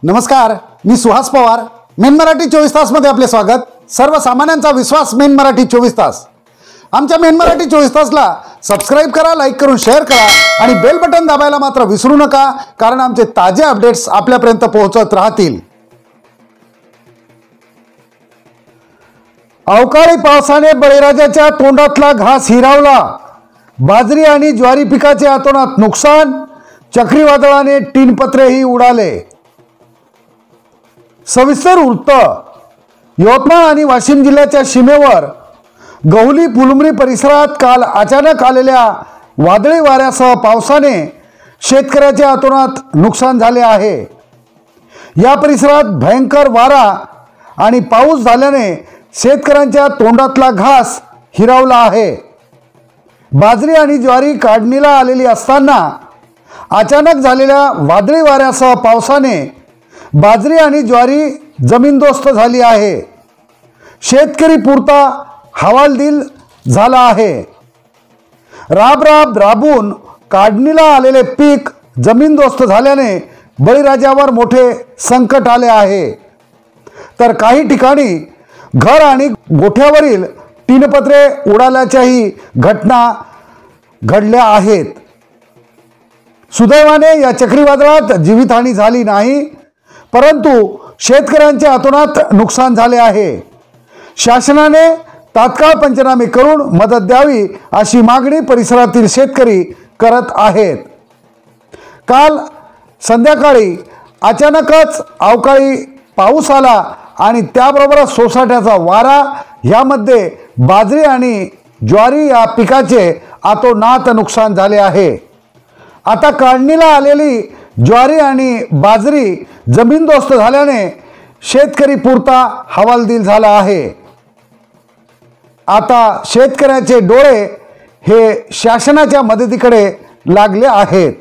नमस्कार, मी सुहास पवार. मेन मराठी 24 तासमध्ये आपले स्वागत. सर्वसामान्यांचा विश्वास मेन मराठी 24 तास. आमच्या मेन मराठी 24 तासला सबस्क्राईब करा, लाईक करून शेअर करा आणि बेल बटन दाबायला मात्र विसरू नका, कारण आमचे ताजे अपडेट्स आपल्यापर्यंत पोहोचत राहतील. अवकाळी पावसाने बळीराजाच्या तोंडातला घास हिरावला. बाजरी आणि ज्वारी पिकाचे अतोनात नुकसान. चक्रीवादळाने टीनपत्रेही उडाले. सविस्तर वृत्त. यवतमाळ आणि वाशिम जिल्ह्याच्या सीमेवर गहुली फुलंब्री परिसरात काल अचानक आलेल्या वादळी वाऱ्यासह पावसाने शेतकऱ्याच्या अतोनात नुकसान झाले आहे. या परिसरात भयंकर वारा आणि पाऊस झाल्याने शेतकऱ्यांच्या तोंडातला घास हिरावला आहे. बाजरी आणि ज्वारी काढणीला आलेली असताना अचानक झालेल्या वादळी वाऱ्यासह पावसाने बाजरी आणि ज्वारी जमीनदोस्त झाली आहे. शेतकरी पुरता हवालदिल झाला आहे. राबून काढणीला आलेले पीक जमीनदोस्त झाल्याने बळीराजावर मोठे संकट आले आहे. तर काही ठिकाणी घर आणि गोठ्यावरील टीनपत्रे उडाल्याच्याही घटना घडल्या आहेत. सुदैवाने या चक्रीवादळात जीवितहानी झाली नाही, परंतु शेतकऱ्यांच्या अतोनात नुकसान झाले आहे. शासनाने तात्काळ पंचनामे करून मदत द्यावी अशी मागणी परिसरातील शेतकरी करत आहेत. काल संध्याकाळी अचानकच अवकाळी पाऊस आला आणि त्याबरोबरच सोसाट्याचा वारा. यामध्ये बाजरी आणि ज्वारी या पिकाचे अतोनात नुकसान झाले आहे. आता काढणीला आलेली ज्वारी आणि बाजरी जमीनदोस्त झाल्याने शेतकरी पुरता हवालदिल झाला आहे. आता शेतकऱ्याचे डोळे हे शासनाच्या मदतीकडे लागले आहेत.